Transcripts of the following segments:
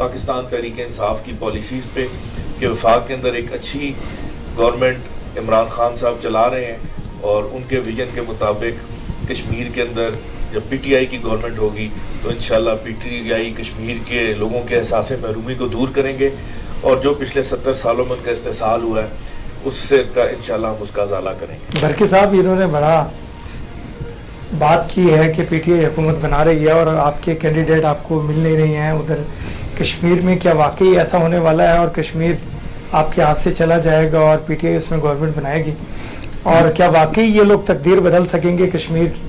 پاکستان تحریک انصاف کی پالیسیز پہ کہ وفاق کے اندر ایک اچھی گورنمنٹ عمران خان صاحب چلا رہے ہیں اور ان کے ویژن کے مطابق کشمیر کے اندر جب پی ٹی آئی کی گورنمنٹ ہوگی تو انشاءاللہ پی ٹی آئی کشمیر کے لوگوں کے احساس محرومی کو دور کریں گے اور جو پچھلے 70 سالوں میں ان کا استحصال ہوا ہے اس سے کا انشاءاللہ ہم اس کا ازالہ کریں گے. برقی صاحب انہوں نے بڑا بات کی ہے کہ پی ٹی آئی حکومت بنا رہی ہے اور آپ کے کینڈیڈیٹ آپ کو مل نہیں رہے ہیں ادھر کشمیر میں. کیا واقعی ایسا ہونے والا ہے اور کشمیر آپ کے ہاتھ سے چلا جائے گا اور پی ٹی آئی اس میں گورنمنٹ بنائے گی؟ اور کیا واقعی یہ لوگ تقدیر بدل سکیں گے کشمیر کی؟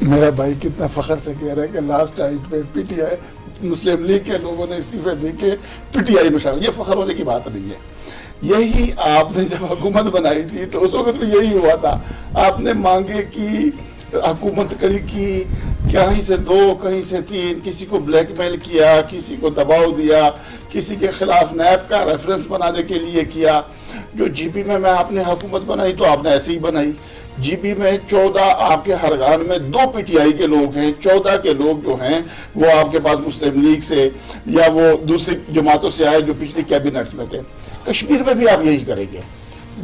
میرا بھائی کتنا فخر سے کہہ رہا ہے کہ لاسٹ ٹائم پہ P T I Muslim league کے لوگوں نے استعفے دے کے پی ٹی آئی میں شامل. یہ فخر ہونے کی بات نہیں ہے. یہی آپ نے جب حکومت بنائی تھی تو اس وقت بھی یہی ہوا تھا. آپ نے مانگے کی حکومت کڑی کی, کہیں سے 2 کہیں سے 3, کسی کو بلیک میل کیا, کسی کو دباؤ دیا, کسی کے خلاف نیب کا ریفرنس بنانے کے لیے کیا. جو جی پی میں آپ نے حکومت بنائی تو آپ نے ایسے ہی بنائی. جی پی میں 14 آپ کے ہرگان میں 2 پی ٹی آئی کے لوگ ہیں. 14 کے لوگ جو ہیں وہ آپ کے پاس مسلم لیگ سے یا وہ دوسری جماعتوں سے آئے جو پچھلی کیبنٹس میں تھے. کشمیر میں بھی آپ یہی کریں گے,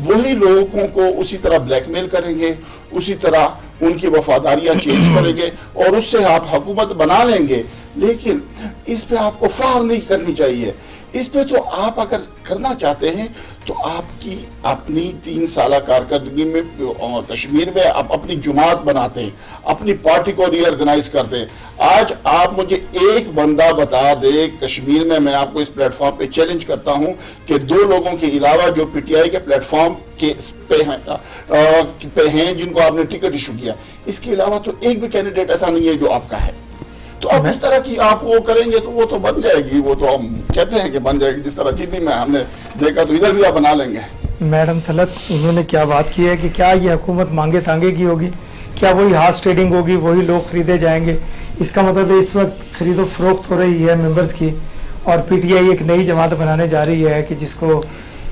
وہی لوگوں کو اسی طرح بلیک میل کریں گے, اسی طرح ان کی وفاداریاں چینج کریں گے اور اس سے آپ حکومت بنا لیں گے. لیکن اس پہ آپ کو فخر نہیں کرنی چاہیے. اس پہ تو آپ اگر کرنا چاہتے ہیں تو آپ کی اپنی 3 سالہ کارکردگی میں کشمیر میں آپ اپنی جماعت بناتے ہیں, اپنی پارٹی کو ری آرگنائز کرتے ہیں. آج آپ مجھے ایک بندہ بتا دے کشمیر میں آپ کو اس پلیٹ فارم پہ چیلنج کرتا ہوں کہ 2 لوگوں کے علاوہ جو پی ٹی آئی کے پلیٹ فارم کے پہ ہیں جن کو آپ نے ٹکٹ ایشو کیا, اس کے علاوہ تو ایک بھی کینڈیڈیٹ ایسا نہیں ہے جو آپ کا ہے. تو اب اس طرح کی آپ وہ کریں گے تو وہ تو بن جائے گی. وہ تو ہم کہتے ہیں کہ بن جائے گی, جس طرح جتنی میں ہم نے دیکھا تو ادھر بھی آپ بنا لیں گے. میڈم طلعت انہوں نے کیا بات کی ہے کہ کیا یہ حکومت مانگے تانگے کی ہوگی, کیا وہی ہارس ٹریڈنگ ہوگی, وہی لوگ خریدے جائیں گے؟ اس کا مطلب ہے اس وقت خرید و فروخت ہو رہی ہے ممبرز کی اور پی ٹی آئی ایک نئی جماعت بنانے جا رہی ہے کہ جس کو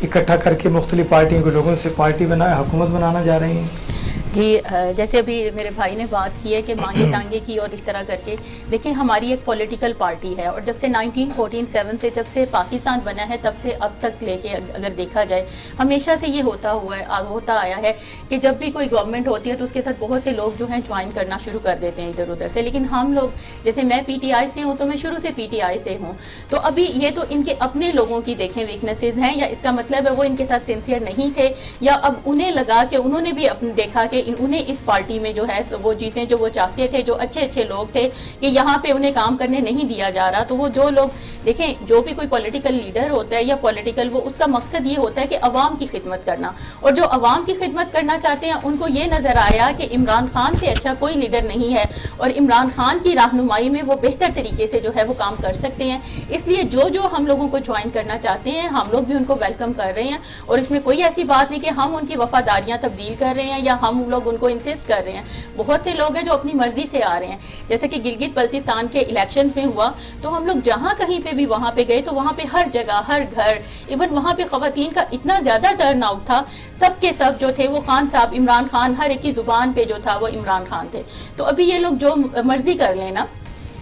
اکٹھا کر کے مختلف پارٹیوں کے لوگوں سے پارٹی حکومت بنانا جا رہی ہیں. جی جیسے ابھی میرے بھائی نے بات کی ہے کہ مانگے تانگے کی اور اس طرح کر کے, دیکھیں ہماری ایک پولیٹیکل پارٹی ہے اور جب سے 1947 سے جب سے پاکستان بنا ہے تب سے اب تک لے کے اگر دیکھا جائے ہمیشہ سے یہ ہوتا آیا ہے کہ جب بھی کوئی گورنمنٹ ہوتی ہے تو اس کے ساتھ بہت سے لوگ جو ہیں جوائن کرنا شروع کر دیتے ہیں ادھر ادھر سے. لیکن ہم لوگ جیسے میں پی ٹی آئی سے ہوں تو میں شروع سے پی ٹی آئی سے ہوں, تو ابھی یہ تو ان کے اپنے لوگوں کی دیکھیں ویکنیسز ہیں, یا اس کا مطلب ہے وہ ان کے ساتھ سنسیئر نہیں تھے, یا اب انہیں لگا کہ انہوں نے بھی دیکھا کہ انہیں اس پارٹی میں جو ہے وہ چیزیں جو وہ چاہتے تھے, جو اچھے لوگ تھے کہ یہاں پہ انہیں کام کرنے نہیں دیا جا رہا. تو وہ جو لوگ دیکھیں جو بھی کوئی پولیٹیکل لیڈر ہوتا ہے یا پولیٹیکل, وہ اس کا مقصد یہ ہوتا ہے کہ عوام کی خدمت کرنا, اور جو عوام کی خدمت کرنا چاہتے ہیں ان کو یہ نظر آیا کہ عمران خان سے اچھا کوئی لیڈر نہیں ہے اور عمران خان کی رہنمائی میں وہ بہتر طریقے سے جو ہے وہ کام کر سکتے ہیں. اس لیے جو ہم لوگوں کو جوائن کرنا چاہتے ہیں ہم لوگ بھی ان کو ویلکم کر رہے ہیں, اور اس میں کوئی ایسی بات نہیں کہ ہم ان کی وفاداریاں تبدیل کر رہے ہیں یا ہم لوگ ان کو انسسٹ کر رہے ہیں. بہت سے لوگ ہیں جو اپنی مرضی سے آ رہے ہیں, جیسے کہ گلگت بلتستان کے الیکشنز میں ہوا تو ہم لوگ جہاں کہیں پہ بھی وہاں پہ گئے تو وہاں پہ ہر جگہ ہر گھر, ایون وہاں پہ خواتین کا اتنا زیادہ ٹرن آؤٹ تھا, سب کے سب جو تھے وہ خان صاحب, عمران خان, ہر ایک کی زبان پہ جو تھا وہ عمران خان تھے. تو ابھی یہ لوگ جو مرضی کر لیں نا,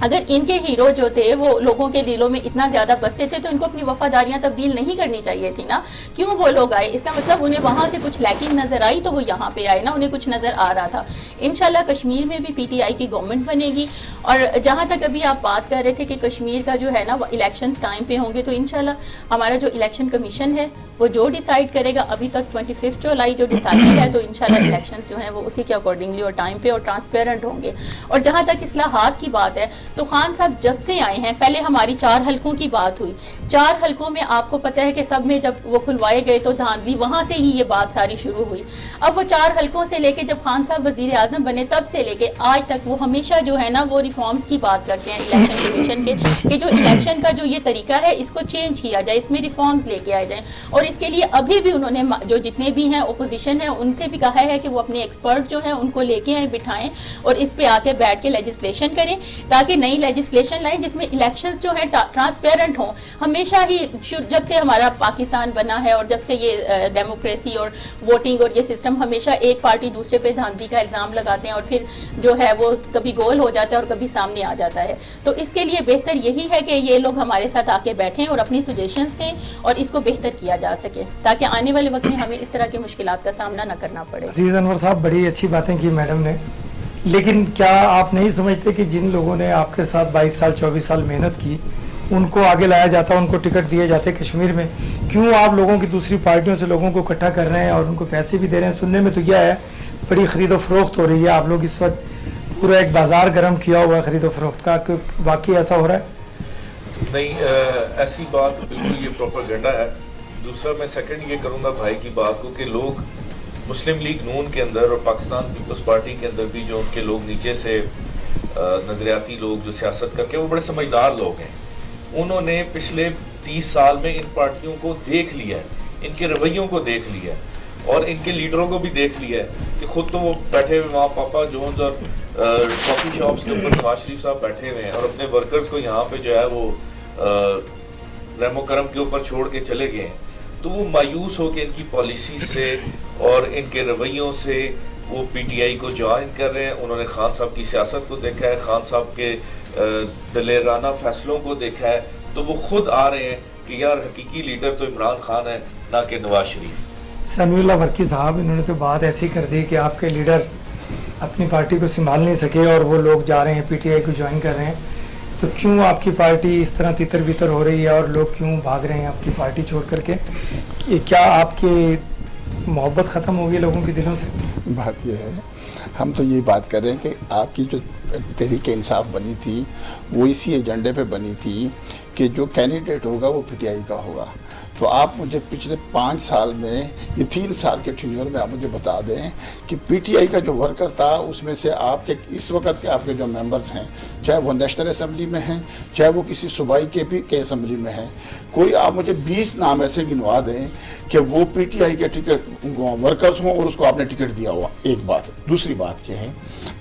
اگر ان کے ہیرو جو تھے وہ لوگوں کے دلوں میں اتنا زیادہ بستے تھے تو ان کو اپنی وفاداریاں تبدیل نہیں کرنی چاہیے تھی نا. کیوں وہ لوگ آئے؟ اس کا مطلب انہیں وہاں سے کچھ لیکنگ نظر آئی تو وہ یہاں پہ آئے نا, انہیں کچھ نظر آ رہا تھا. انشاءاللہ کشمیر میں بھی پی ٹی آئی کی گورنمنٹ بنے گی. اور جہاں تک ابھی آپ بات کر رہے تھے کہ کشمیر کا جو ہے نا وہ الیکشنز ٹائم پہ ہوں گے, تو انشاءاللہ ہمارا جو الیکشن کمیشن ہے وہ جو ڈیسائیڈ کرے گا, ابھی تک 25 جولائی جو ڈیسائیڈ ہے, تو انشاءاللہ الیکشنز جو ہیں وہ اسی کے اکارڈنگلی اور ٹائم پہ اور ٹرانسپیرنٹ ہوں گے. اور جہاں تک اصلاحات کی بات ہے تو خان صاحب جب سے آئے ہیں, پہلے ہماری 4 حلقوں کی بات ہوئی, 4 حلقوں میں آپ کو پتہ ہے کہ سب میں جب وہ کھلوائے گئے تو دھاندلی وہاں سے ہی یہ بات ساری شروع ہوئی. اب وہ 4 حلقوں سے لے کے جب خان صاحب وزیر اعظم بنے تب سے لے کے آج تک وہ ہمیشہ جو ہے نا وہ ریفارمز کی بات کرتے ہیں الیکشن کمیشن کے, کہ جو الیکشن کا جو یہ طریقہ ہے اس کو چینج کیا جائے, اس میں ریفارمز لے کے آئے جائیں. اور اس کے لیے ابھی بھی انہوں نے جو جتنے بھی ہیں اپوزیشن ہیں ان سے بھی کہا ہے کہ وہ اپنے ایکسپرٹ جو ہیں ان کو لے کے آئیں, بٹھائیں اور اس پہ آ کے بیٹھ کے لیجسلیشن کریں, تاکہ کہ نئی لیجسلیشن لائیں جس میں الیکشنز جو ہیں ٹرانسپیرنٹ ہوں. ہمیشہ ہی جب سے ہمارا پاکستان بنا ہے اور جب سے یہ ڈیموکریسی اور ووٹنگ اور یہ سسٹم, ہمیشہ ایک پارٹی دوسرے پہ دھاندلی کا الزام لگاتے ہیں اور پھر جو ہے وہ کبھی گول ہو جاتا ہے اور کبھی سامنے آ جاتا ہے. تو اس کے لیے بہتر یہی ہے کہ یہ لوگ ہمارے ساتھ آ کے بیٹھیں اور اپنی سجیشنز دیں اور اس کو بہتر کیا جا سکے تاکہ آنے والے وقت میں ہمیں اس طرح کی مشکلات کا سامنا نہ کرنا پڑے. عزیز انور صاحب, بڑی اچھی باتیں کی میڈم نے, لیکن کیا آپ نہیں سمجھتے کہ جن لوگوں نے آپ کے ساتھ 22 سال 24 سال محنت کی ان کو آگے لایا جاتا, ان کو ٹکٹ دیے جاتے کشمیر میں, کیوں آپ لوگوں کی دوسری پارٹیوں سے لوگوں کو اکٹھا کر رہے ہیں اور ان کو پیسے بھی دے رہے ہیں؟ سننے میں تو یہ ہے بڑی خرید و فروخت ہو رہی ہے, آپ لوگ اس وقت پورا ایک بازار گرم کیا ہوا ہے خرید و فروخت کا, واقعی ایسا ہو رہا ہے؟ نہیں, ایسی بات بالکل یہ پروپیگنڈا ہے. دوسرا میں سیکنڈ یہ کروں گا بھائی کی بات کو کہ لوگ مسلم لیگ نون کے اندر اور پاکستان پیپلز پارٹی کے اندر بھی جو ان کے لوگ نیچے سے نظریاتی لوگ جو سیاست کر کے, وہ بڑے سمجھدار لوگ ہیں. انہوں نے پچھلے 30 سال میں ان پارٹیوں کو دیکھ لیا ہے, ان کے رویوں کو دیکھ لیا ہے اور ان کے لیڈروں کو بھی دیکھ لیا ہے کہ خود تو وہ بیٹھے ہوئے وہاں پاپا جونز اور کافی شاپس کے اوپر نواز شریف صاحب بیٹھے ہوئے ہیں اور اپنے ورکرز کو یہاں پہ جو ہے وہ رحم و کرم کے اوپر چھوڑ کے چلے گئے ہیں. تو وہ مایوس ہو کے ان کی پالیسی سے اور ان کے رویوں سے وہ پی ٹی آئی کو جوائن کر رہے ہیں. انہوں نے خان صاحب کی سیاست کو دیکھا ہے, خان صاحب کے دلیرانہ فیصلوں کو دیکھا ہے, تو وہ خود آ رہے ہیں کہ یار حقیقی لیڈر تو عمران خان ہے نہ کہ نواز شریف. سمیع اللہ ورکی صاحب, انہوں نے تو بات ایسی کر دی کہ آپ کے لیڈر اپنی پارٹی کو سنبھال نہیں سکے اور وہ لوگ جا رہے ہیں پی ٹی آئی کو جوائن کر رہے ہیں. تو کیوں آپ کی پارٹی اس طرح تتر بتر ہو رہی ہے اور لوگ کیوں بھاگ رہے ہیں آپ کی پارٹی چھوڑ کر کے؟ کیا آپ کی محبت ختم ہو گئی لوگوں کے دلوں سے؟ بات یہ ہے, ہم تو یہ بات کر رہے ہیں کہ آپ کی جو تحریک انصاف بنی تھی وہ اسی ایجنڈے پہ بنی تھی کہ جو کینڈیڈیٹ ہوگا وہ پی ٹی آئی کا ہوگا. تو آپ مجھے پچھلے 5 سال میں, یہ 3 سال کے ٹینیور میں آپ مجھے بتا دیں کہ پی ٹی آئی کا جو ورکر تھا اس میں سے آپ کے اس وقت کے آپ کے جو ممبرز ہیں, چاہے وہ نیشنل اسمبلی میں ہیں چاہے وہ کسی صوبائی کے اسمبلی میں ہیں, کوئی آپ مجھے 20 نام ایسے گنوا دیں کہ وہ پی ٹی آئی کے ٹکٹ ورکرز ہوں اور اس کو آپ نے ٹکٹ دیا ہوا. ایک بات. دوسری بات یہ ہے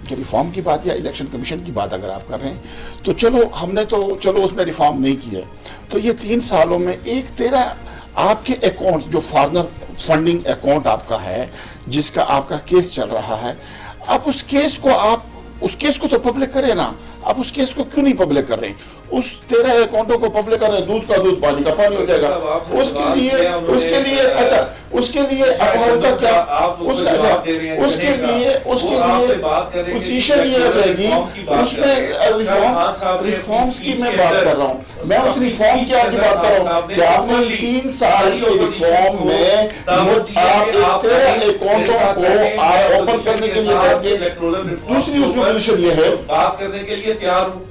کہ ریفارم کی بات یا الیکشن کمیشن کی بات اگر آپ کر رہے ہیں تو چلو ہم نے تو اس میں ریفارم نہیں کی ہے, تو یہ 3 سالوں میں ایک 13 آپ کے اکاؤنٹ جو فارنر فنڈنگ اکاؤنٹ آپ کا ہے جس کا آپ کا کیس چل رہا ہے, آپ اس کیس کو تو پبلک کریں نا. آپ اس کیس کو کیوں نہیں پبلک کر رہے ہیں؟ اس 13 اکاؤنٹوں کو پبلک کر رہے ہیں, دودھ کا دودھ پانی کا پانی ہو جائے گا. اس کے لیے اکاؤنٹ کا کیا, اس کے لیے پوزیشن یہ رہے گی. اس میں ریفارمز کی میں بات کر رہا ہوں, میں اس ریفارم کی آپ کی بات کر رہا ہوں کہ آپ نے 3 سال کے ریفارم میں آپ 13 اکاؤنٹوں کو آپ اوپن کرنے کے لیے بات کی. دوسری اس میں پوزیشن یہ ہے بات کرنے کے لیے تیار ہوں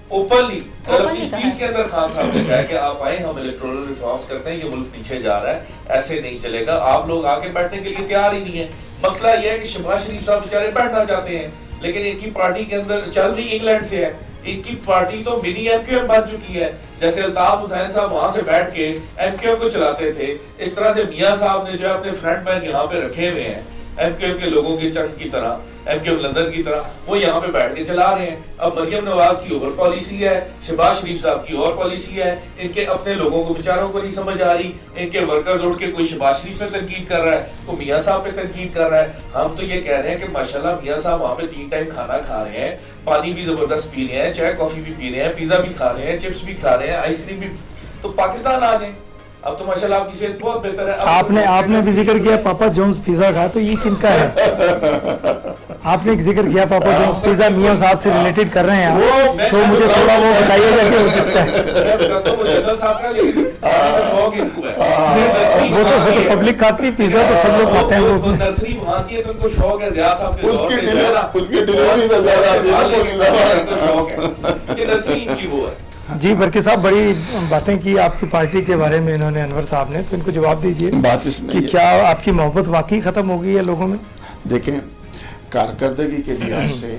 اوپنلی. اس چیز کے اندر خان صاحب نے کہا کہ آپ آئیں, ہم الیکٹورل ریفارمز کرتے ہیں, یہ ملک پیچھے جا رہا ہے, ایسے نہیں چلے گا. آپ لوگ آگے بیٹھنے کے لیے تیار ہی نہیں ہیں. مسئلہ یہ ہے کہ شہباز شریف صاحب بیچارے بیٹھنا چاہتے ہیں لیکن ان کی پارٹی کے اندر چل رہی انگلینڈ سے ہے, ان کی پارٹی تو منی ایم کیو ایم بن چکی ہے. جیسے الطاف حسین صاحب وہاں سے بیٹھ کے ایم کیو ایم کو چلاتے تھے, اس طرح سے میاں صاحب نے جو اپنے فرنٹ مین یہاں پہ رکھے ہوئے ہیں ایم کیو ایم کے لوگوں کے چند کی طرح, ایم کیو ایم لندن کی طرح, وہ یہاں پہ بیٹھ کے چلا رہے ہیں. اب مریم نواز کی اوور پالیسی ہے, شہباز شریف صاحب کی اور پالیسی ہے, ان کے اپنے لوگوں کو بیچاروں کو نہیں سمجھ آ رہی. ان کے ورکرز اٹھ کے کوئی شہباز شریف پہ تنقید کر رہا ہے, کوئی میاں صاحب پہ تنقید کر رہا ہے. ہم تو یہ کہہ رہے ہیں کہ ماشاءاللہ میاں صاحب وہاں پہ 3 ٹائم کھانا کھا رہے ہیں, پانی بھی زبردست پی رہے ہیں, چائے کافی بھی پی رہے ہیں, پیزا بھی کھا رہے ہیں, چپس بھی کھا رہے ہیں, آئس کریم بھی. تو پاکستان آ جائیں. اب تو ماشاءاللہ آپ کی صحت بہت بہتر ہے. آپ نے بھی ذکر کیا پاپا جونز پیزا کھا, تو یہ کن کا ہے؟ آپ نے ایک ذکر کیا پاپا جونز پیزا میاں صاحب سے ریلیٹڈ کر رہے ہیں, تو مجھے تھوڑا وہ بتائیے گا کہ وہ کس کا ہے. وہ تو پبلک کھاتی پیزا, تو سب لوگ کھاتے ہیں. وہ نرسری وہاں کی ہے تو ان کو شوق ہے, ضیاء صاحب کے اس کی ڈیلیوری سے زیادہ یہ نرسری ان کی وہ ہے. جی برکی صاحب, بڑی باتیں کی آپ کی پارٹی کے بارے میں انہوں نے, انور صاحب نے, تو ان کو جواب دیجئے کہ کیا آپ کی محبت واقعی ختم ہو گئی ہے لوگوں میں؟ دیکھیں, کارکردگی کے لحاظ سے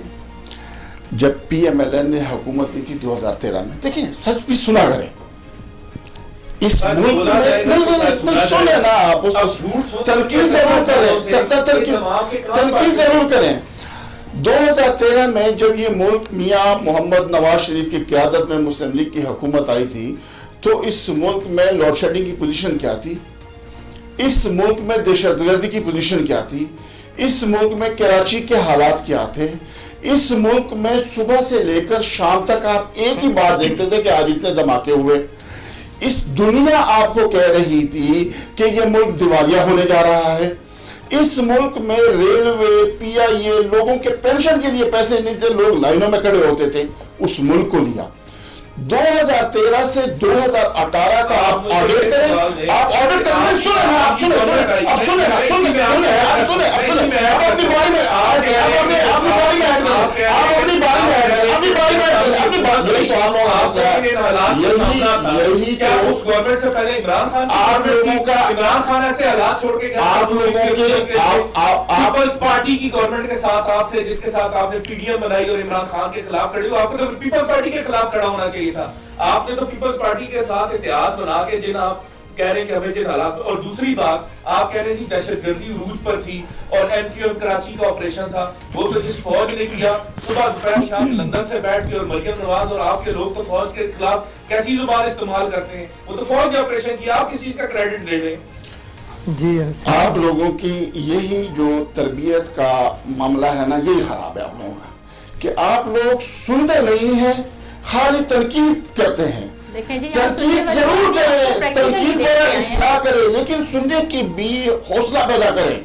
جب پی ایم ایل این نے حکومت لی تھی 2013 میں, دیکھیں سچ بھی سنا کریں, اس ملک میں سنیں نا آپ, اس کو تنقید ضرور کریں, تنقید ضرور کریں. 2013 میں جب یہ ملک میاں محمد نواز شریف کی قیادت میں مسلم لیگ کی حکومت آئی تھی تو اس ملک میں لوڈ شیڈنگ کی پوزیشن کیا تھی، اس ملک میں دہشت گردی کی پوزیشن کیا تھی، اس ملک میں کراچی کے حالات کیا تھے، اس ملک میں صبح سے لے کر شام تک آپ ایک ہی بات دیکھتے تھے کہ آج اتنے دھماکے ہوئے. اس دنیا آپ کو کہہ رہی تھی کہ یہ ملک دیوالیہ ہونے جا رہا ہے. اس ملک میں ریلوے پی آئی اے لوگوں کے پینشن کے لیے پیسے نہیں تھے، لوگ لائنوں میں کھڑے ہوتے تھے. اس ملک کو لیا 2013 سے 2018 کا آپ آڈٹ کریں، آپ آڈٹ کریں، سنیں نا، آپ سنیں آپ اپنی باری میں آڈ کریں، آپ اپنی باری میں آڈ کریں، آپ اپنی باری میں آڈ کریں، اپنی باری میں آڈ کریں، اپنی باری. یہی تو آپ لوگوں کا مسئلہ ہے، یہی کیا اس گورنمنٹ سے پہلے عمران خان آپ لوگوں کا، عمران خان ایسے حالات چھوڑ کے آپ لوگوں کے پیپلز پارٹی کی گورنمنٹ کے ساتھ آپ تھے، جس کے ساتھ آپ نے پی ڈی ایم بنائی اور عمران خان کے خلاف کھڑی ہو. آپ کو تو پیپلز پارٹی کے خلاف کھڑا ہونا چاہیے تھا. آپ نے تو پیپلز پارٹی کے ساتھ اتحاد بنا کے جن آپ کہہ رہے ہیں کہ ہمیں جن حالات. اور دوسری بات آپ کہہ رہے ہیں دہشت گردی عروج پر تھی اور ایم کیو ایم کراچی کا آپریشن تھا، وہ تو جس فوج نے کیا صبح دوپہر شام لندن سے بیٹھ کے، اور مریم نواز اور آپ کے لوگ تو فوج کے خلاف کیسی زبان استعمال کرتے ہیں، وہ تو فوج نے آپریشن کیا، آپ کس چیز کا کریڈٹ لے رہے ہیں؟ جی آپ لوگوں کی یہی جو تربیت کا معاملہ ہے نا، یہی خراب ہے آپ لوگوں کا، کہ آپ لوگ سنتے نہیں ہیں، خالی تنقید کرتے ہیں. تنقید ضرور کریں، تنقید کریں، اصلاح کریں، لیکن سننے کی بھی حوصلہ پیدا کریں.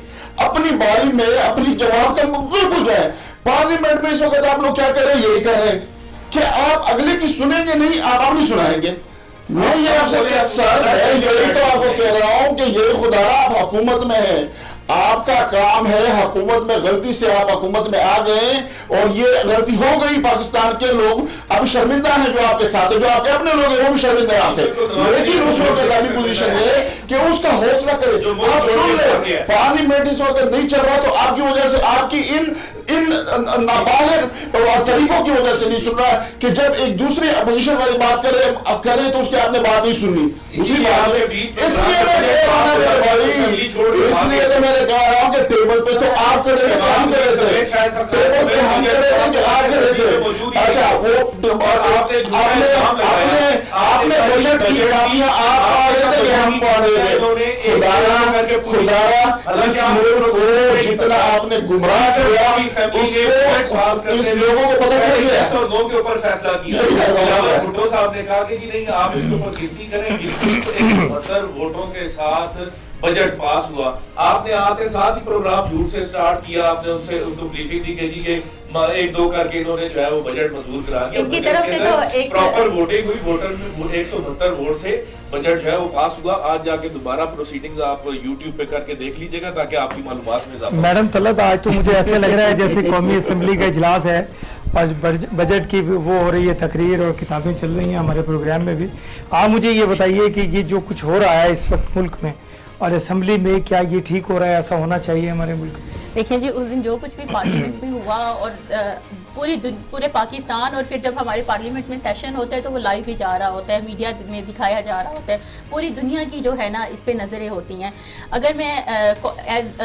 اپنی باری میں اپنی جواب کا بالکل جائیں. پارلیمنٹ میں اس وقت آپ لوگ کیا کریں، یہی کر رہے ہیں کہ آپ اگلے کی سنیں گے نہیں، آپ اپنی سنائیں گے. میں یہ آپ سے سر ہے، یہی تو آپ کو کہہ رہا ہوں کہ یہ خدا آپ حکومت میں ہیں، آپ کا کام ہے حکومت میں، غلطی سے آپ حکومت میں آ گئے اور یہ غلطی ہو گئی. پاکستان کے لوگ اب شرمندہ ہیں، جو آپ کے ساتھ ہیں، جو آپ کے اپنے لوگ ہیں وہ بھی شرمندہ ہیں آپ سے. لیکن اس وقت ابھی پوزیشن ہے کہ اس کا حوصلہ کرے. آپ سن لیں، پارلیمنٹ اس وقت نہیں چل رہا تو آپ کی وجہ سے، آپ کی ان نابالغ طریقوں کی وجہ سے نہیں سن رہا کہ جب ایک دوسری اپوزیشن والی بات کریں تو اس کی آپ نے بات نہیں سننی. دوسری بات اس لیے میں کہہ رہا ہوں میرے بھائی، اس لیے تو میں کہہ رہا ہوں کہ ٹیبل پہ تو آپ کھڑے تھے تو ہم کھڑے تھے، ٹیبل پہ ہم کھڑے تھے کہ آپ کھڑے تھے. اچھا وہ آپ نے بجٹ کی کاپیاں آپ پڑھ رہے تھے کہ ہم پڑھ رہے تھے. خدایا اس ملک کو جتنا آپ نے گمراہ کیا اس لوگوں کو پتہ چل گیا. 109 کے اوپر فیصلہ کیا. بھٹو صاحب نے کہا کہ جی نہیں آپ اس کے اوپر گنتی کریں، 172 ووٹوں کے ساتھ بجٹ پاس ہوا. آپ نے آتے ساتھ ہی پروگرام جھوٹ سے سٹارٹ کیا، آپ نے ان سے ان کو بریفنگ دی کہ جی کہ ایک دو کر کے انہوں نے جو ہے وہ بجٹ منظور کرا دیا. ان کی طرف سے تو ایک پراپر ووٹنگ ہوئی، ووٹر میں 172 ووٹ سے بجٹ جو ہے وہ پاس ہوا. آج جا کے دوبارہ پروسیڈنگز آپ یوٹیوب پہ کر کے دیکھ لیجئے گا تاکہ آپ کی معلومات میں اضافہ. میڈم طلعت، آج تو مجھے ایسے لگ رہا ہے جیسے قومی اسمبلی کا اجلاس ہے، آج بجٹ کی وہ ہو رہی ہے تقریر اور کتابیں چل رہی ہیں ہمارے پروگرام میں بھی. آپ مجھے یہ بتائیے کہ یہ جو کچھ ہو رہا ہے اس وقت ملک میں اور اسمبلی میں، کیا یہ ٹھیک ہو رہا ہے؟ ایسا ہونا چاہیے ہمارے ملک میں؟ دیکھیں جی، اس دن جو کچھ بھی پارلیمنٹ میں ہوا اور پورے پاکستان، اور پھر جب ہمارے پارلیمنٹ میں سیشن ہوتا ہے تو وہ لائیو بھی جا رہا ہوتا ہے، میڈیا میں دکھایا جا رہا ہوتا ہے، پوری دنیا کی جو ہے نا اس پہ نظریں ہوتی ہیں. اگر میں ایز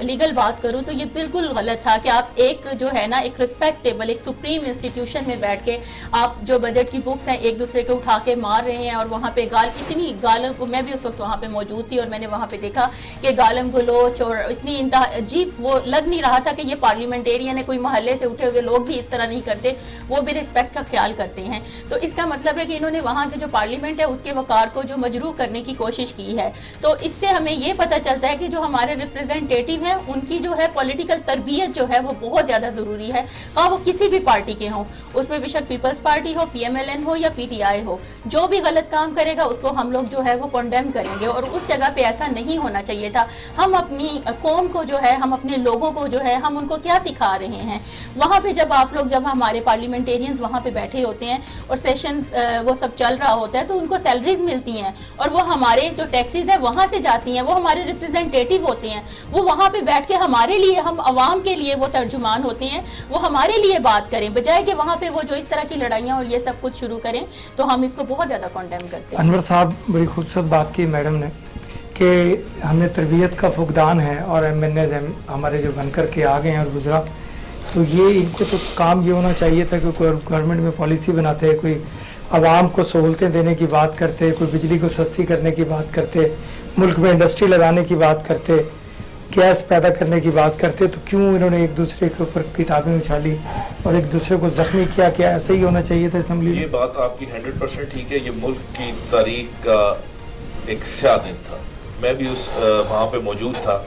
لیگل بات کروں تو یہ بالکل غلط تھا کہ آپ ایک جو ہے نا ایک رسپیکٹیبل ایک سپریم انسٹیٹیوشن میں بیٹھ کے آپ جو بجٹ کی بکس ہیں ایک دوسرے کو اٹھا کے مار رہے ہیں. اور وہاں پہ اتنی گالم، میں بھی اس وقت وہاں پہ موجود تھی اور میں نے وہاں پہ دیکھا کہ گالم گلوچ اور اتنی عجیب، وہ لگ نہیں رہا تھا کہ یہ پارلیمنٹیرین ہے، کوئی محلے سے اٹھے ہوئے لوگ بھی اس طرح نہیں کرتے، وہ بھی رسپیکٹ کا خیال کرتے ہیں. تو اس کا مطلب ہے کہ انہوں نے وہاں کے جو پارلیمنٹ ہے اس کے وقار کو جو مجروح کرنے کی کوشش کی ہے. تو اس سے ہمیں یہ پتہ چلتا ہے کہ جو ہمارے ریپرزینٹیٹیو ہیں ان کی جو ہے پولیٹیکل تربیت جو ہے وہ بہت زیادہ ضروری ہے، خواہ وہ کسی بھی پارٹی کے ہوں، اس میں بے شک پیپلز پارٹی ہو، پی ایم ایل این ہو یا پی ٹی آئی ہو. جو بھی غلط کام کرے گا اس کو ہم لوگ جو ہے وہ کنڈیم کریں گے، اور اس جگہ پہ ایسا نہیں ہونا چاہیے تھا. ہم اپنی قوم کو جو ہے، ہم اپنے لوگوں کو جو ہے، ہم ان کو کیا سکھا رہے ہیں وہاں پہ؟ جب ہمارے پارلیمنٹیرینز وہاں پہ بیٹھے ہوتے ہیں اور سیشنز وہ سب چل رہا ہوتا ہے تو ان کو سیلریز ملتی ہیں اور وہ ہمارے جو ٹیکسیز ہیں وہاں سے جاتی ہیں، وہ ہمارے ریپرزینٹیٹیو ہوتے ہیں، وہ وہاں پہ بیٹھ کے ہمارے لیے، ہم عوام کے لیے وہ ترجمان ہوتے ہیں، وہ ہمارے لیے بات کریں، بجائے کہ وہاں پہ وہ جو اس طرح کی لڑائیاں اور یہ سب کچھ شروع کریں. تو ہم اس کو بہت زیادہ کنڈیم کرتے ہیں. انور صاحب، بڑی خوبصورت بات کی میڈم نے کہ ہم نے تربیت کا فقدان ہے اور ایم این ایز ہمارے جو بن کر کے آ گئے ہیں اور گزرا تو یہ ان کو تو کام یہ ہونا چاہیے تھا کہ گورنمنٹ میں پالیسی بناتے ہیں، کوئی عوام کو سہولتیں دینے کی بات کرتے، کوئی بجلی کو سستی کرنے کی بات کرتے، ملک میں انڈسٹری لگانے کی بات کرتے، گیس پیدا کرنے کی بات کرتے، تو کیوں انہوں نے ایک دوسرے کے اوپر کتابیں اچھالی اور ایک دوسرے کو زخمی کیا؟ کیا ایسے ہی ہونا چاہیے تھا اسمبلی؟ یہ بات آپ کی 100% ٹھیک ہے. یہ ملک کی تاریخ کا ایک سیاہ دن تھا. میں بھی وہاں پہ موجود تھا.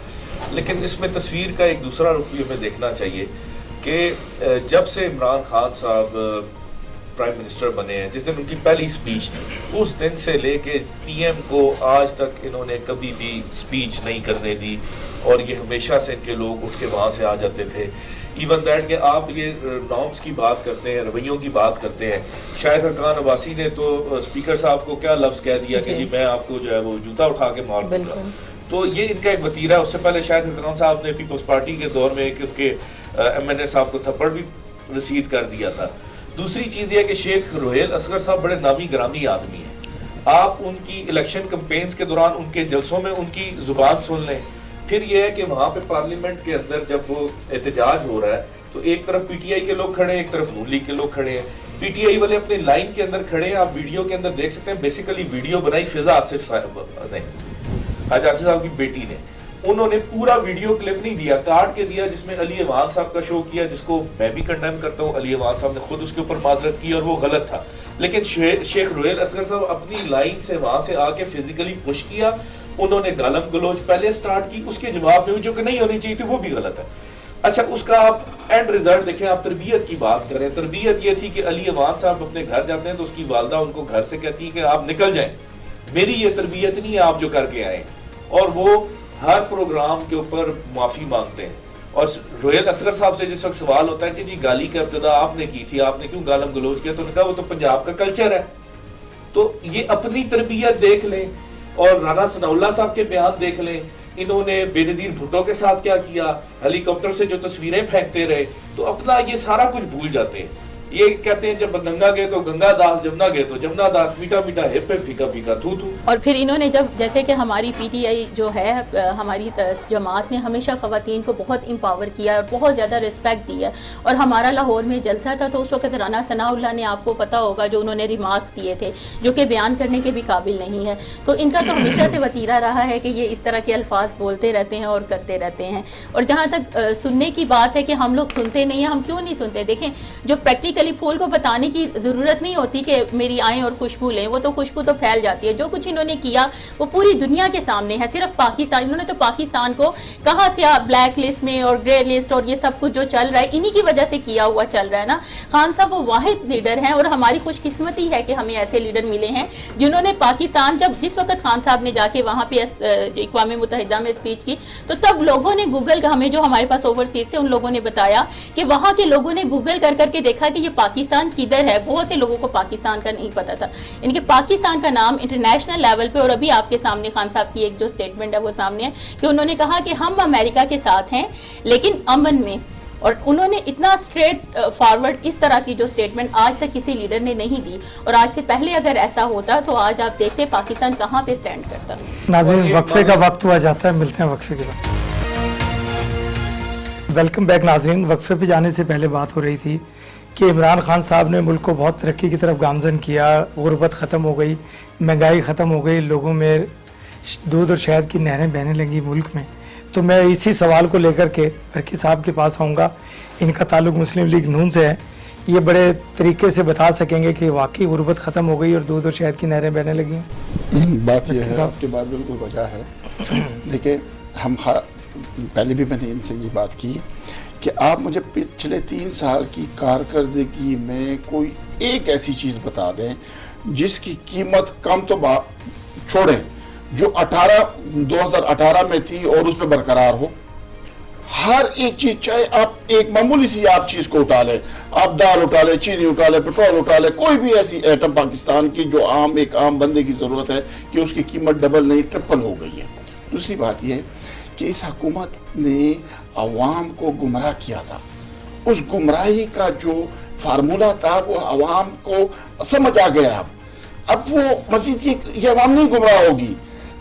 لیکن اس میں تصویر کا ایک دوسرا رخ بھی ہمیں دیکھنا چاہیے کہ جب سے عمران خان صاحب پرائم منسٹر بنے ہیں، جس دن ان کی پہلی سپیچ تھی، اس دن سے لے کے پی ایم کو آج تک انہوں نے کبھی بھی سپیچ نہیں کرنے دی، اور یہ ہمیشہ سے ان کے لوگ اٹھ کے وہاں سے آ جاتے تھے. ایون دیٹ کہ آپ یہ نارمز کی بات کرتے ہیں، رویوں کی بات کرتے ہیں. شاہد حقان عباسی نے تو اسپیکر صاحب کو کیا لفظ کہہ دیا کہ جی میں آپ کو جو ہے وہ جوتا اٹھا کے مار دوں گا. تو یہ ان کا ایک وتیرہ ہے. اس سے پہلے شاہد حقان صاحب نے پیپلز پارٹی کے دور میں ان کے ایم این اے صاحب کو تھپڑ بھی رسید کر دیا تھا. دوسری چیز یہ ہے کہ شیخ روہیل اصغر صاحب بڑے نامی گرامی آدمی ہیں. آپ ان کی الیکشن کمپینز کے دوران ان کے جلسوں میں ان کی زبان سن لیں. پھر یہ ہے کہ وہاں پہ پارلیمنٹ کے اندر جب وہ احتجاج ہو رہا ہے تو ایک طرف پی ٹی آئی کے لوگ کھڑے ہیں، ایک طرف نون لیگ کے لوگ کھڑے ہیں. پی ٹی آئی والے اپنی لائن کے اندر کھڑے ہیں. آپ ویڈیو کے اندر دیکھ سکتے ہیں. بیسیکلی ویڈیو بنائی فضا آصف صاحب نے، حاج آصف صاحب کی بیٹی نے. انہوں نے پورا ویڈیو کلپ نہیں دیا، کاٹ کے دیا، جس میں علی ایوان صاحب کا شو کیا، جس کو میں بھی کنڈیم کرتا ہوں. علی ایوان صاحب نے خود اس کے اوپر معذرت کی اور وہ غلط تھا. لیکن شیخ روہیل اصغر صاحب اپنی لائن سے وہاں سے آ کے فزیکلی پش کیا. انہوں نے گالم گلوچ پہلے سٹارٹ کی، اس کے جواب میں جو کہ نہیں ہونی چاہیے تھی وہ بھی غلط ہے. اچھا اس کا آپ اینڈ ریزلٹ دیکھیں. آپ تربیت کی بات کریں. تربیت یہ تھی کہ علی ایوان صاحب اپنے گھر جاتے ہیں تو اس کی والدہ ان کو گھر سے کہتی ہے کہ آپ نکل جائیں. میری یہ تربیت نہیں ہے آپ جو کر کے آئے. اور وہ ہر پروگرام کے اوپر معافی مانگتے ہیں. اور روہیل اصغر صاحب سے جس وقت سوال ہوتا ہے کہ جی گالی کا ابتدا آپ نے کی تھی، آپ نے کیوں گالم گلوچ کیا، تو انہوں نے کہا وہ تو پنجاب کا کلچر ہے. تو یہ اپنی تربیت دیکھ لیں اور رانا ثناء اللہ صاحب کے بیان دیکھ لیں. انہوں نے بے نظیر بھٹو کے ساتھ کیا کیا، ہیلی کاپٹر سے جو تصویریں پھینکتے رہے. تو اپنا یہ سارا کچھ بھول جاتے ہیں. یہ کہتے ہیں جب گنگا گئے تو گنگا داس، جمنا گئے تو جمنا داس، میٹھا میٹھا ہپ ہپ پھیکا پھیکا تھو تھو. اور پھر انہوں نے جب جیسے کہ ہماری پی ٹی آئی جو ہے ہماری جماعت نے ہمیشہ خواتین کو بہت امپاور کیا اور بہت زیادہ رسپیکٹ دی ہے. اور ہمارا لاہور میں جلسہ تھا تو اس وقت رانا ثناء اللہ نے، آپ کو پتا ہوگا، جو انہوں نے ریمارکس دیے تھے جو کہ بیان کرنے کے بھی قابل نہیں ہے. تو ان کا تو ہمیشہ سے وتیرہ رہا ہے کہ یہ اس طرح کے الفاظ بولتے رہتے ہیں اور کرتے رہتے ہیں. اور جہاں تک سننے کی بات ہے کہ ہم لوگ سنتے نہیں ہیں، ہم کیوں نہیں سنتے؟ دیکھیں جو پریکٹیکلی پھول کو بتانے کی ضرورت نہیں ہوتی کہ میری آئیں اور خوشبو لیں، وہ تو خوشبو تو پھیل جاتی ہے. جو کچھ انہوں نے کیا وہ پوری دنیا کے سامنے ہے. صرف پاکستان، انہوں نے تو پاکستان کو کہاں سے بلیک لسٹ میں اور گرے لسٹ اور یہ سب کچھ جو چل رہا ہے انہی کی وجہ سے کیا ہوا چل رہا ہے نا. خان صاحب وہ واحد لیڈر ہیں اور ہماری خوش قسمتی ہے کہ ہمیں ایسے لیڈر ملے ہیں جنہوں نے پاکستان، جس وقت خان صاحب نے جا کے وہاں پہ اقوام متحدہ میں اسپیچ کی تو تب لوگوں نے گوگل کا، ہمیں جو ہمارے پاس اوورسیز تھے ان لوگوں نے بتایا کہ وہاں کے لوگوں نے گوگل کر کے دیکھا کہ یہ پاکستان کدھر ہے. بہت سے لوگوں کو پاکستان کا نہیں پتا تھا. ان کے پاکستان کا نام انٹرنیشنل لیول پہ، اور ابھی آپ کے سامنے خان صاحب کی ایک جو سٹیٹمنٹ ہے وہ سامنے ہے کہ انہوں نے کہا کہ ہم امریکہ کے ساتھ ہیں لیکن امن میں. اور انہوں نے اتنا اسٹریٹ فارورڈ اس طرح کی جو سٹیٹمنٹ آج تک کسی لیڈر نے نہیں دی. اور آج سے پہلے اگر ایسا ہوتا تو آج آپ دیکھتے پاکستان کہاں پہ سٹینڈ کرتا. ناظرین وقفے کا وقت ہوا جاتا ہے، ملتے ہیں وقفے کے بعد. ویلکم بیک ناظرین. وقفے پہ جانے سے پہلے بات ہو رہی تھی کہ عمران خان صاحب نے ملک کو بہت ترقی کی طرف گامزن کیا، غربت ختم ہو گئی، مہنگائی ختم ہو گئی، لوگوں میں دودھ اور شہد کی نہریں بہنے لگی ملک میں. تو میں اسی سوال کو لے کر کے برکی صاحب کے پاس آؤں گا. ان کا تعلق مسلم لیگ نون سے ہے. یہ بڑے طریقے سے بتا سکیں گے کہ واقعی غربت ختم ہو گئی اور دودھ اور شہد کی نہریں بہنے لگی ہیں. بات یہ ہے، آپ کی بات بالکل وجہ ہے. دیکھیں ہم پہلے بھی میں نے ان سے یہ بات کی کہ آپ مجھے پچھلے 3 سال کی کارکردگی میں کوئی ایک ایسی چیز بتا دیں جس کی قیمت کم تو چھوڑیں جو 2018 میں تھی اور اس پہ برقرار ہو. ہر ایک چیز، چاہے آپ ایک معمولی سی آپ چیز کو اٹھا لیں، آپ دال اٹھا لیں، چینی اٹھا لیں، پیٹرول اٹھا لیں، کوئی بھی ایسی ایٹم پاکستان کی جو ایک عام بندے کی ضرورت ہے کہ اس کی قیمت ڈبل نہیں ٹرپل ہو گئی ہے. دوسری بات یہ کہ اس حکومت نے عوام کو گمراہ کیا تھا. اس گمراہی کا جو فارمولہ تھا وہ عوام کو سمجھ آ گیا. اب وہ مزید یہ عوام نہیں گمراہ ہوگی.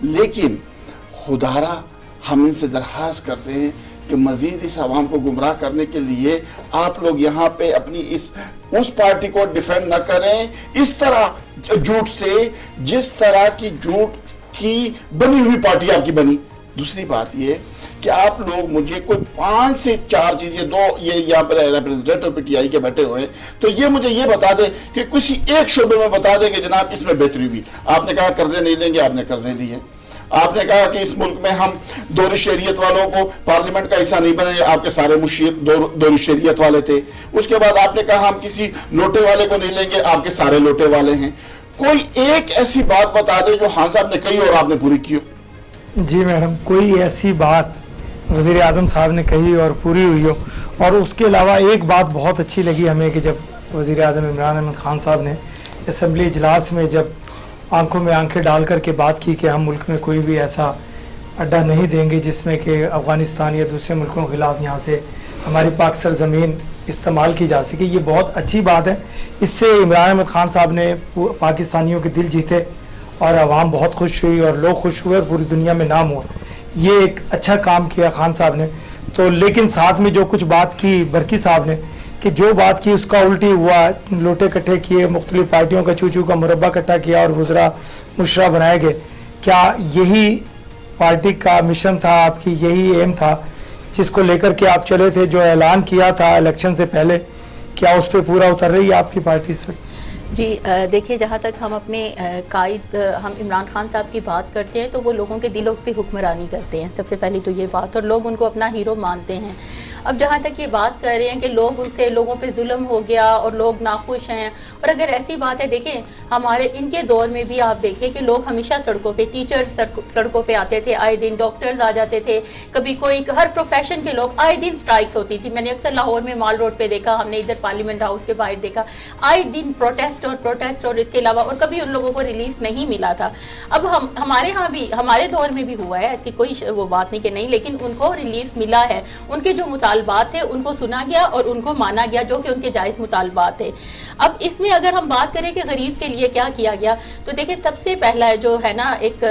لیکن خدارا ہم ان سے درخواست کرتے ہیں کہ مزید اس عوام کو گمراہ کرنے کے لیے آپ لوگ یہاں پہ اپنی اس پارٹی کو ڈیفینڈ نہ کریں اس طرح جھوٹ سے جس طرح کی جھوٹ کی بنی ہوئی پارٹی آپ کی بنی. دوسری بات یہ کہ آپ لوگ مجھے کوئی 5 سے 4 چیز یہ یہاں پر ریپریزنٹیٹو پی ٹی آئی کے بیٹھے ہوئے ہیں تو یہ مجھے یہ بتا دیں کہ کسی ایک شعبے میں بتا دیں کہ جناب اس میں بہتری ہوئی. آپ نے کہا قرضے نہیں لیں گے, آپ نے قرضے لیے. آپ نے کہا کہ اس ملک میں ہم دوہری شہریت والوں کو پارلیمنٹ کا حصہ نہیں بنے, آپ کے سارے مشیر دوہری شہریت والے تھے. اس کے بعد آپ نے کہا ہم کسی لوٹے والے کو نہیں لیں گے, آپ کے سارے لوٹے والے ہیں. کوئی ایک ایسی بات بتا دے جو خان صاحب نے کہی اور آپ نے پوری کی ہو. جی میڈم, کوئی ایسی بات وزیر اعظم صاحب نے کہی اور پوری ہوئی ہو. اور اس کے علاوہ ایک بات بہت اچھی لگی ہمیں کہ جب وزیر اعظم عمران احمد خان صاحب نے اسمبلی اجلاس میں جب آنکھوں میں آنکھیں ڈال کر کے بات کی کہ ہم ملک میں کوئی بھی ایسا اڈا نہیں دیں گے جس میں کہ افغانستان یا دوسرے ملکوں کے خلاف یہاں سے ہماری پاک سرزمین استعمال کی جا سکے, یہ بہت اچھی بات ہے. اس سے عمران احمد خان صاحب نے پاکستانیوں کے دل جیتے اور عوام بہت خوش ہوئی اور لوگ خوش ہوئے اور پوری دنیا میں نام ہوا. یہ ایک اچھا کام کیا خان صاحب نے. تو لیکن ساتھ میں جو کچھ بات کی برکی صاحب نے کہ جو بات کی اس کا الٹی ہوا, لوٹے کٹھے کیے, مختلف پارٹیوں کا چوچو کا مربع کٹھا کیا اور وزراء مشرا بنائے گئے. کیا یہی پارٹی کا مشن تھا, آپ کی یہی ایم تھا جس کو لے کر کے آپ چلے تھے, جو اعلان کیا تھا الیکشن سے پہلے, کیا اس پہ پورا اتر رہی ہے آپ کی پارٹی سے؟ جی دیکھیے, جہاں تک ہم اپنے قائد ہم عمران خان صاحب کی بات کرتے ہیں تو وہ لوگوں کے دلوں پہ حکمرانی کرتے ہیں, سب سے پہلی تو یہ بات, اور لوگ ان کو اپنا ہیرو مانتے ہیں. اب جہاں تک یہ بات کر رہے ہیں کہ لوگوں پہ ظلم ہو گیا اور لوگ ناخوش ہیں, اور اگر ایسی بات ہے, دیکھیں ہمارے ان کے دور میں بھی آپ دیکھیں کہ لوگ ہمیشہ سڑکوں پہ, ٹیچرز سڑکوں پہ آتے تھے, آئے دن ڈاکٹرز آ جاتے تھے, کبھی کوئی ہر پروفیشن کے لوگ, آئے دن سٹرائکس ہوتی تھی. میں نے اکثر لاہور میں مال روڈ پہ دیکھا, ہم نے ادھر پارلیمنٹ ہاؤس کے باہر دیکھا, آئے دن پروٹیسٹ اور اس کے علاوہ, اور کبھی ان لوگوں کو ریلیف نہیں ملا تھا. اب ہمارے ہاں بھی, ہمارے دور میں بھی ہوا ہے, ایسی کوئی وہ بات نہیں کہ نہیں, لیکن ان کو ریلیف ملا ہے. ان کے جو مطالبات تھے ان کو سنا گیا اور ان کو مانا گیا, جو کہ ان کے جائز مطالبات تھے. اب اس میں اگر ہم بات کریں کہ غریب کے لیے کیا کیا گیا, تو دیکھیں سب سے پہلا جو ہے نا ایک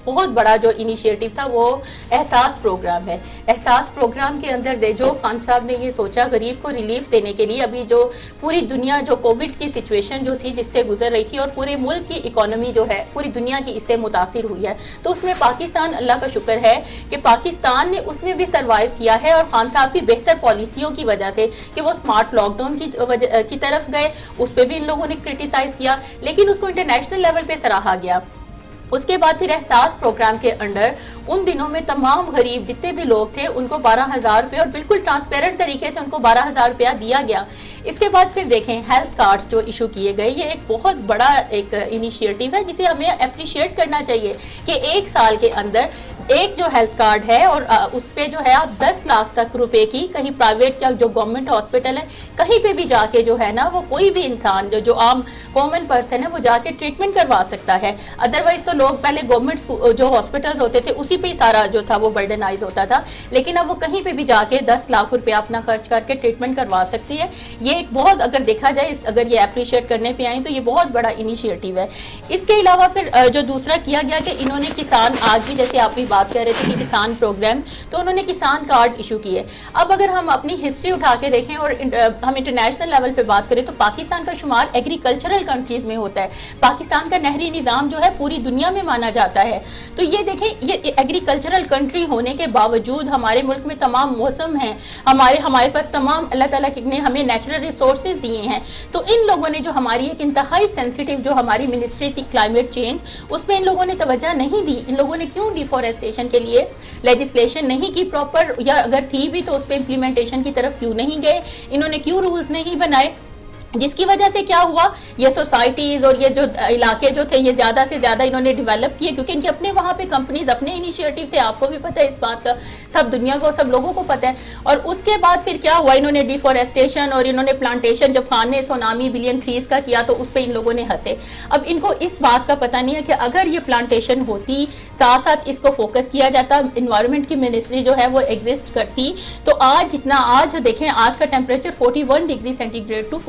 بہت بڑا جو انیشیٹو تھا وہ احساس پروگرام ہے. احساس پروگرام کے اندر جو خان صاحب نے یہ سوچا غریب کو ریلیف دینے کے لیے, ابھی جو پوری دنیا جو کووڈ کی سچویشن جو تھی جس سے گزر رہی تھی اور پورے ملک کی اکانومی جو ہے پوری دنیا کی اس سے متاثر ہوئی ہے, تو اس میں پاکستان, اللہ کا شکر ہے کہ پاکستان نے اس میں بھی سروائیو کیا ہے. اور خان صاحب کی بہتر پالیسیوں کی وجہ سے کہ وہ سمارٹ لاک ڈاؤن کی طرف گئے, اس پہ بھی ان لوگوں نے کرٹیسائز کیا, لیکن اس کو انٹرنیشنل لیول پہ سراہا گیا. اس کے بعد پھر احساس پروگرام کے انڈر ان دنوں میں تمام غریب جتنے بھی لوگ تھے ان کو 12,000 روپے, اور بالکل ٹرانسپیرنٹ طریقے سے ان کو 12,000 روپیہ دیا گیا. اس کے بعد پھر دیکھیں ہیلتھ کارڈز جو ایشو کیے گئے, یہ ایک بہت بڑا ایک انیشیٹو ہے جسے ہمیں اپریشیٹ کرنا چاہیے کہ 1 سال کے اندر ایک جو ہیلتھ کارڈ ہے اور اس پہ جو ہے آپ 10 لاکھ تک روپے کی کہیں پرائیویٹ یا جو گورنمنٹ ہاسپٹل ہے کہیں پہ بھی جا کے جو ہے نا وہ کوئی بھی انسان جو عام کامن پرسن ہے وہ جا کے ٹریٹمنٹ کروا سکتا ہے. ادروائز تو لوگ پہلے گورنمنٹ جو ہاسپٹلز ہوتے تھے اسی پہ ہی سارا جو تھا وہ برڈنائز ہوتا تھا, لیکن اب وہ کہیں پہ بھی جا کے 10 لاکھ روپے اپنا خرچ کر کے ٹریٹمنٹ کروا سکتی ہے. یہ ایک بہت, اگر دیکھا جائے اگر یہ اپریشیٹ کرنے پہ آئیں تو یہ بہت بڑا انیشیٹو ہے. اس کے علاوہ پھر جو دوسرا کیا گیا کہ انہوں نے کسان, آج بھی جیسے آپ بھی بات کر رہے تھے کہ کسان پروگرام, تو انہوں نے کسان کارڈ ایشو کیے. اب اگر ہم اپنی ہسٹری اٹھا کے دیکھیں اور ہم انٹرنیشنل لیول پہ بات کریں تو پاکستان کا شمار ایگریکلچرل کنٹریز میں ہوتا ہے. پاکستان کا نہری نظام جو ہے پوری دنیا میں مانا جاتا ہے. تو یہ دیکھیں یہ ایگریکلچرل کنٹری ہونے کے باوجود ہمارے ملک میں تمام موسم ہیں, ہمارے پاس تمام اللہ تعالیٰ نے ہمیں نیچرل ریسورسز دیے ہیں. تو ان لوگوں نے جو ہماری ایک انتہائی سینسیٹیو جو ہماری منسٹری تھی کلائمیٹ چینج, اس میں ان لوگوں نے توجہ نہیں دی. ان لوگوں نے کیوں ڈیفورسٹیشن کے لیے لیجسلیشن نہیں کی پراپر, یا اگر تھی بھی تو اس پہ امپلیمنٹیشن کی طرف کیوں نہیں گئے, انہوں نے کیوں رولز نہیں بنائے, جس کی وجہ سے کیا ہوا, یہ سوسائٹیز اور یہ جو علاقے جو تھے یہ زیادہ سے زیادہ انہوں نے ڈیولپ کیے, کیونکہ ان کے اپنے وہاں پہ کمپنیز اپنے انیشیٹو تھے. آپ کو بھی پتہ ہے اس بات کا, سب دنیا کو, سب لوگوں کو پتہ ہے. اور اس کے بعد پھر کیا ہوا, انہوں نے ڈیفورسٹیشن اور انہوں نے پلانٹیشن, جب خان نے سونامی بلین ٹریز کا کیا تو اس پہ ان لوگوں نے ہنسے. اب ان کو اس بات کا پتہ نہیں ہے کہ اگر یہ پلانٹیشن ہوتی, ساتھ ساتھ اس کو فوکس کیا جاتا, انوائرمنٹ کی منسٹری جو ہے وہ ایگزسٹ کرتی, تو آج جتنا, آج دیکھیں آج کا temperature 41 degree centigrade to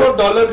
$1,000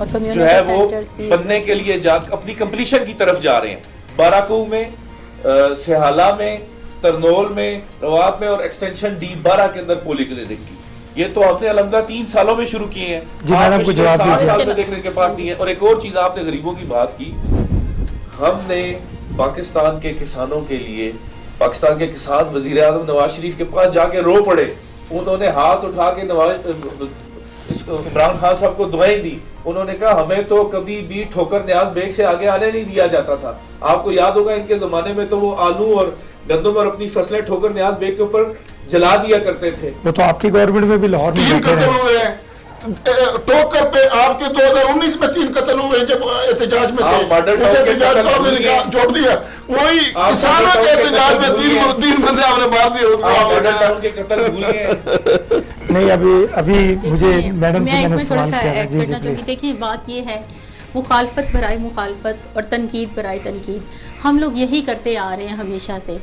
اور جو community ہے وہ centers بھی بننے کے لیے اپنی کمپلیشن کی طرف جا رہے ہیں. باراکو میں، سہالہ میں، ترنول میں، روات میں اور ایکسٹینشن ڈی 12 کے اندر پولی کلینک کی. یہ تو ہم نے الحمدہ 3 سالوں میں شروع کیے ہیں. جی میڈم کو جواب دیجیے. 7 سال میں دیکھنے کے پاس نہیں ہے. اور ایک اور چیز آپ نے غریبوں کی بات کی. ہم نے پاکستان کے کسانوں کے لیے، پاکستان کے کسان وزیر اعظم نواز شریف کے پاس جا کے رو پڑے. انہوں نے ہاتھ اٹھا کے عمران خان صاحب کو دعائیں دی. انہوں نے کہا ہمیں تو کبھی بھی ٹھوکر نیاز بیگ سے آگے آنے نہیں دیا جاتا تھا. آپ کو یاد ہوگا ان کے زمانے میں تو وہ آلو اور گندم اور اپنی فصلیں ٹھوکر نیاز بیگ کے اوپر جلا دیا کرتے تھے. وہ تو آپ کی گورنمنٹ میں بھی لاہور میں 3 قتل ہوئے ہیں ٹوکر پہ. آپ کے 2019 میں 3 قتل ہوئے جب احتجاج میں تھے. اس احتجاج کو آپ نے چھوڑ دیا. وہی کسانوں کے احتجاج میں 3 بندے آپ نے مار دیے. نہیں ابھی مجھے میڈم سے میں میں اس نے میں تھوڑا سوال سا کیا. ایڈ جی جی کرنا چاہوں گی. پلیز. دیکھیں بات یہ ہے، مخالفت برائے مخالفت اور تنقید برائے تنقید ہم لوگ یہی کرتے آ رہے ہیں ہمیشہ سے.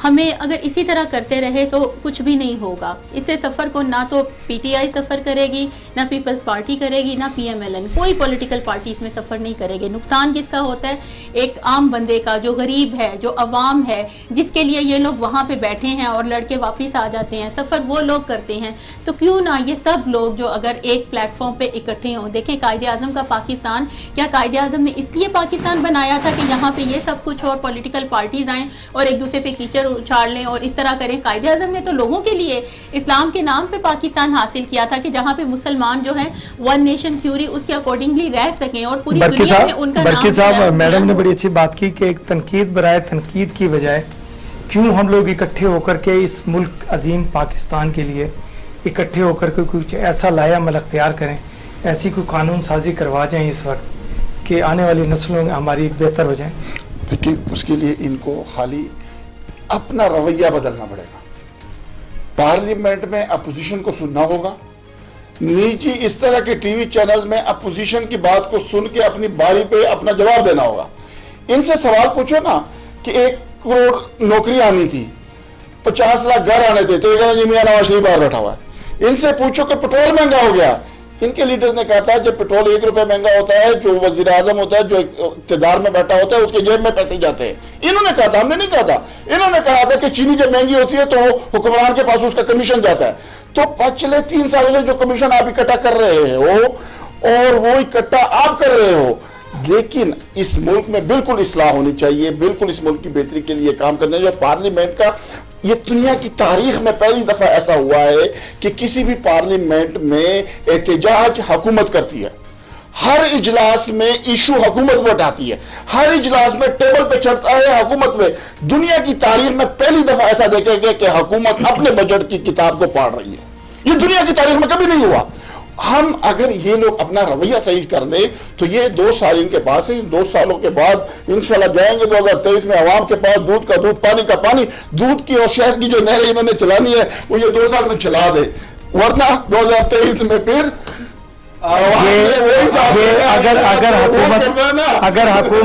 ہمیں اگر اسی طرح کرتے رہے تو کچھ بھی نہیں ہوگا. اس سے سفر کو نہ تو پی ٹی آئی سفر کرے گی، نہ پیپلز پارٹی کرے گی، نہ پی ایم ایل این. کوئی پولیٹیکل پارٹی اس میں سفر نہیں کرے گی. نقصان کس کا ہوتا ہے؟ ایک عام بندے کا، جو غریب ہے، جو عوام ہے، جس کے لیے یہ لوگ وہاں پہ بیٹھے ہیں اور لڑکے واپس آ جاتے ہیں. سفر وہ لوگ کرتے ہیں. تو کیوں نہ یہ سب لوگ جو اگر ایک پلیٹ فارم پہ اکٹھے ہوں. دیکھیں قائد اعظم کا پاکستان، کیا قائد اعظم نے اس لیے پاکستان بنایا تھا کہ یہاں پہ یہ سب کچھ اور پولیٹیکل پارٹیز آئیں اور ایک دوسرے پہ کیچڑ اچھاڑ لیں اور اس طرح کریں؟ قائد اعظم نے تو لوگوں کے لیے اسلام کے نام پہ پاکستان حاصل کیا تھا کہ جہاں پہ مسلمان جو ہیں ون نیشن تھیوری اس کے اکارڈنگلی رہ سکیں اور پوری دنیا میں ان کا نام. برکی صاحب میڈم نے بڑی اچھی بات کی کہ ایک تنقید برائے تنقید کی بجائے کیوں ہم لوگ اکٹھے ہو کر کے اس ملک عظیم پاکستان کے لیے اکٹھے ہو کر کے کچھ ایسا لایا عمل اختیار کریں، ایسی کوئی قانون سازی کروا جائیں اس وقت کہ آنے والی نسلوں ہماری بہتر ہو جائیں. لیکن اس کے لیے ان کو خالی اپنا رویہ بدلنا پڑے گا. پارلیمنٹ میں اپوزیشن کو سننا ہوگا. نیچی اس طرح کے ٹی وی چینل میں اپوزیشن کی بات کو سن کے اپنی باری پہ اپنا جواب دینا ہوگا. ان سے سوال پوچھو نا کہ 1 کروڑ نوکری آنی تھی، 50 لاکھ گھر آنے تھے، تو یہ کہنا جی میاں نواز شریف باہر بیٹھا ہوا ہے. ان سے پوچھو کہ پٹرول مہنگا ہو گیا. ان کے لیڈر نے کہا تھا جب پٹرول 1 روپے مہنگا ہوتا ہے، جو وزیر اعظم ہوتا ہے، جو اقتدار میں بیٹھا ہوتا ہے، اس کے جیب میں پیسے جاتے ہیں. انہوں نے کہا تھا، ہم نے نہیں کہا تھا. انہوں نے کہا تھا کہ چینی جب مہنگی ہوتی ہے تو حکمران کے پاس اس کا کمیشن جاتا ہے. تو پچھلے 3 سالوں سے جو کمیشن آپ اکٹھا کر رہے ہو اور وہ اکٹھا آپ کر رہے ہو، لیکن اس ملک میں بالکل اصلاح ہونی چاہیے، بالکل اس ملک کی بہتری کے لیے کام کرنا چاہیے. پارلیمنٹ کا یہ دنیا کی تاریخ میں پہلی دفعہ ایسا ہوا ہے کہ کسی بھی پارلیمنٹ میں احتجاج حکومت کرتی ہے. ہر اجلاس میں ایشو حکومت کو اٹھاتی ہے، ہر اجلاس میں ٹیبل پہ چڑھتا ہے حکومت میں. دنیا کی تاریخ میں پہلی دفعہ ایسا دیکھا گیا کہ حکومت اپنے بجٹ کی کتاب کو پاڑ رہی ہے. یہ دنیا کی تاریخ میں کبھی نہیں ہوا. ہم اگر یہ لوگ اپنا رویہ صحیح کر دیں تو یہ 2 سال ان کے پاس ہیں. 2 سالوں کے بعد انشاءاللہ جائیں گے 2023 میں عوام کے پاس دودھ کا دودھ، پانی کا پانی. دودھ کی اور شہد کی جو نہریں انہوں نے چلانی ہے وہ یہ 2 سال میں چلا دے، ورنہ 2023 میں پھر اگر حکومت